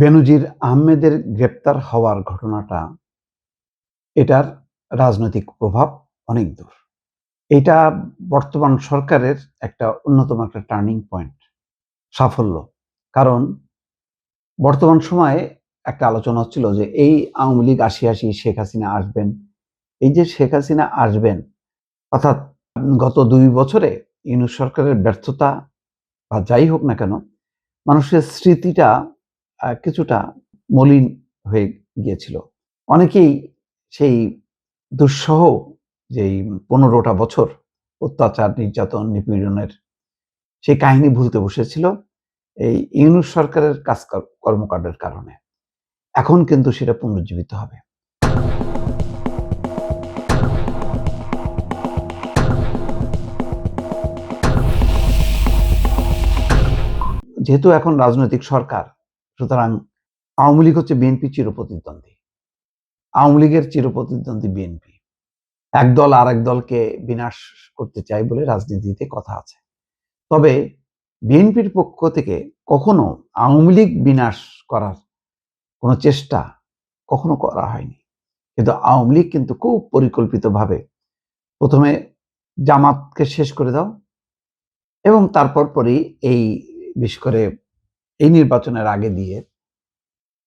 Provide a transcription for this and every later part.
বেনজির আহমেদের গ্রেপ্তার হওয়ার ঘটনাটা এটার রাজনৈতিক প্রভাব অনেক দূর। এটা বর্তমান সরকারের একটা অন্যতম একটা টার্নিং পয়েন্ট, সাফল্য। কারণ বর্তমান সময়ে একটা আলোচনা হচ্ছিল যে এই আওয়ামী লীগ আসি শেখ হাসিনা আসবেন। এই যে শেখ হাসিনা আসবেন অর্থাৎ গত ২ বছরে ইউনূস সরকারের ব্যর্থতা বা যাই হোক না কেন, মানুষের স্মৃতিটা কিছুটা মলিন হয়ে গিয়েছিল। অনেকেই সেই দুঃসহ যেই ১৫টা বছর অত্যাচার, নির্যাতন, নিপীড়নের সেই কাহিনী ভুলতে বসেছিল এই ইউনূস সরকারের কর্মকাণ্ডের কারণে। এখন কিন্তু সেটা পুনরুজ্জীবিত হবে। যেহেতু এখন রাজনৈতিক সরকার, সুতরাং আওয়ামী লীগ হচ্ছে বিএনপি চিরপ্রতিদ্বন্দ্বী। আওয়ামী লীগের চিরপ্রতিদ্বন্দ্বী বিএনপি। একদল আরেক দলকে বিনাশ করতে চায় বলে রাজনীতিতে কথা আছে। তবে বিএনপির পক্ষ থেকে কখনো আওয়ামী লীগ বিনাশ করার কোনো চেষ্টা কখনো করা হয়নি। কিন্তু আওয়ামী লীগ কিন্তু খুব পরিকল্পিতভাবে প্রথমে জামাতকে শেষ করে দাও এবং তারপর পরই এই বিশেষ করে এই নির্বাচনের আগে দিয়ে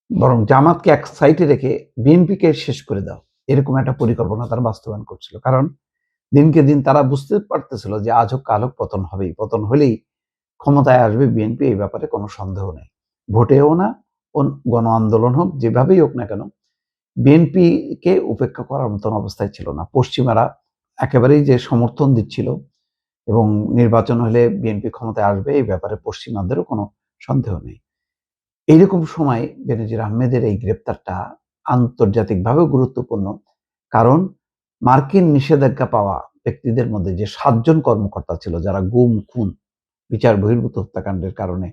বরং জামাতকে এক সাইডে রেখে বিএনপিকে শেষ করে দাও, এরকম একটা পরিকল্পনা তারা বাস্তবায়ন করছিল। কারণ দিনকে দিন তারা বুঝতে পারতেছিল যে আজ হোক কাল হোক পতন হবেই, পতন হলেই ক্ষমতায় আসবে বিএনপি, এই ব্যাপারে কোনো সন্দেহ নেই। ভোটেও না, গণ আন্দোলন হোক, যেভাবেই হোক না কেন বিএনপিকে উপেক্ষা করার মতন অবস্থায় ছিল না। পশ্চিমারা একেবারেই যে সমর্থন দিচ্ছিল এবং নির্বাচন হলে বিএনপি ক্ষমতায় আসবে এই ব্যাপারে পশ্চিমাদেরও কোনো সন্দেহ নেই। এইরকম সময় বেনজির আহমেদের এই গ্রেপ্তারটা আন্তর্জাতিকভাবেও গুরুত্বপূর্ণ। কারণ মার্কিন নিষেধাজ্ঞা পাওয়া ব্যক্তিদের মধ্যে যে ৭ জন কর্মকর্তা ছিল যারা গুম, খুন, বিচার বহির্ভূত হত্যাকাণ্ডের কারণে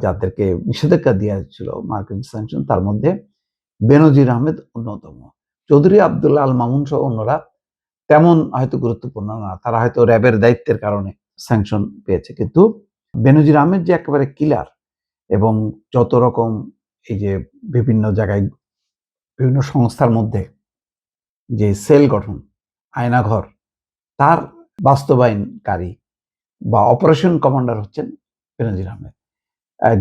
যাদেরকে নিষেধাজ্ঞা দেওয়া হয়েছিল মার্কিন স্যাংশন, তার মধ্যে বেনজির আহমেদ অন্যতম। চৌধুরী আব্দুল্লাহ আল মামুন সহ অন্যরা তেমন হয়তো গুরুত্বপূর্ণ না, তারা হয়তো র্যাবের দায়িত্বের কারণে স্যাংশন পেয়েছে। কিন্তু বেনজির আহমেদ যে একেবারে কিলার এবং যত রকম এই যে বিভিন্ন জায়গায় বিভিন্ন সংস্থার মধ্যে যে সেল গঠন, আয়নাঘর, তার বাস্তবায়নকারী বা অপারেশন কমান্ডার হচ্ছেন বেনজির আহমেদ।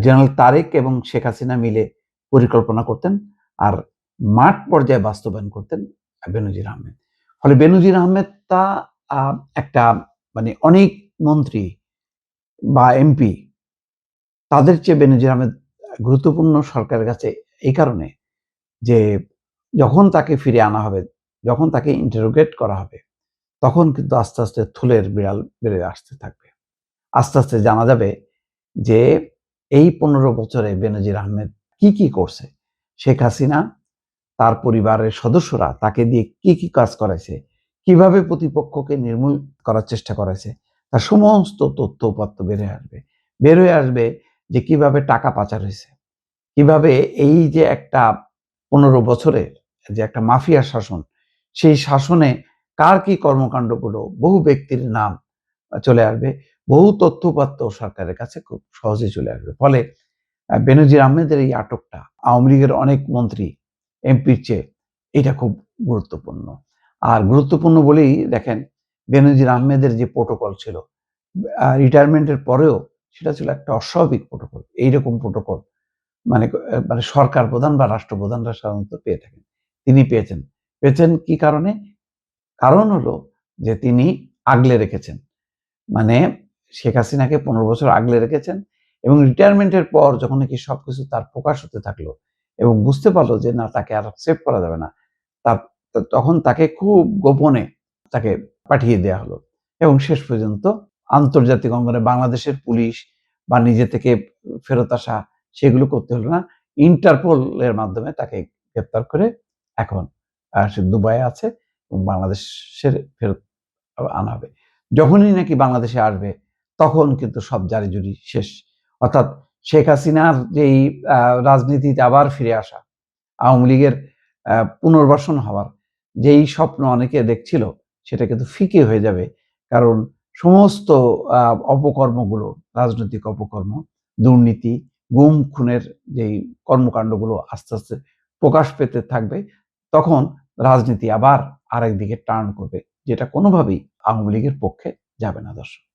জেনারেল তারেক এবং শেখ হাসিনা মিলে পরিকল্পনা করতেন আর মাঠ পর্যায়ে বাস্তবায়ন করতেন বেনজির আহমেদ। ফলে বেনজির আহমেদ তা একটা মানে অনেক মন্ত্রী বা এমপি তাদের চেয়ে বেনজির আহমেদ গুরুত্বপূর্ণ সরকারের কাছে এই কারণে যে যখন তাকে ফিরে আনা হবে, যখন তাকে ইন্টারোগেট করা হবে, তখন কিন্তু আস্তে আস্তে থুলের বিড়াল বেড়ে আসতে থাকবে। আস্তে আস্তে জানা যাবে যে এই ১৫ বছরে বেনজির আহমেদ কি করছে, শেখ হাসিনা তার পরিবারের সদস্যরা তাকে দিয়ে কি কাজ করাইছে, কিভাবে প্রতিপক্ষকে নির্মূল করার চেষ্টা করাইছে, তার সমস্ত তথ্য উপাত্ত বের হয়ে আসবে যে কিভাবে টাকা পাচার হয়েছে, কিভাবে এই যে একটা ১৫ বছরের যে একটা মাফিয়া শাসন, সেই শাসনে কার কি কর্মকাণ্ডগুলো, বহু ব্যক্তির নাম চলে আসবে, বহু তথ্য উপাত্ত সরকারের কাছে খুব সহজে চলে আসবে। ফলে বেনজির আহমেদের এই আটকটা আওয়ামী লীগের অনেক মন্ত্রী, এমপির চেয়ে এটা খুব গুরুত্বপূর্ণ। আর গুরুত্বপূর্ণ বলেই দেখেন বেনজির আহমেদের যে প্রোটোকল ছিল রিটায়ারমেন্টের পরেও, সেটা ছিল একটা অস্বাভাবিক প্রোটোকল। এইরকম প্রোটোকল মানে মানে সরকার প্রধান বা রাষ্ট্রপ্রধানরা সাধারণত পেয়ে থাকেন। তিনি পেয়েছেন কি কারণে? কারণ হলো যে তিনি আগলে রেখেছেন। মানে শেখ হাসিনাকে ১৫ বছর আগলে রেখেছেন এবং রিটায়ারমেন্টের পর যখন নাকি সবকিছু তার প্রকাশ হতে থাকলো এবং বুঝতে পারলো যে না, তাকে আর সেভ করা যাবে না, তার তখন তাকে খুব গোপনে তাকে পাঠিয়ে দেয়া হলো এবং শেষ পর্যন্ত আন্তর্জাতিক অঙ্গনে বাংলাদেশের পুলিশ বা নিজে থেকে ফেরত আসা সেগুলো করতে হলো না। ইন্টারপোল এর মাধ্যমে তাকে গ্রেপ্তার করে এখন সে দুবাইয়ে আছে এবং বাংলাদেশের ফেরত আনা হবে। যখনই নাকি বাংলাদেশে আসবে তখন কিন্তু সব জারি-জুরি শেষ। অর্থাৎ শেখ হাসিনার যেই রাজনীতিতে আবার ফিরে আসা, আওয়ামী লীগের পুনর্বাসন হওয়ার যেই স্বপ্ন অনেকে দেখছিল, সেটা কিন্তু ফিকে হয়ে যাবে। কারণ সমস্ত অপকর্মগুলো, রাজনৈতিক অপকর্ম, দুর্নীতি, গুম খুনের যেই কর্মকাণ্ডগুলো আস্তে আস্তে প্রকাশ পেতে থাকবে, তখন রাজনীতি আবার আরেক দিকে টার্ন করবে, যেটা কোনোভাবেই আওয়ামী লীগের পক্ষে যাবে না। দর্শক।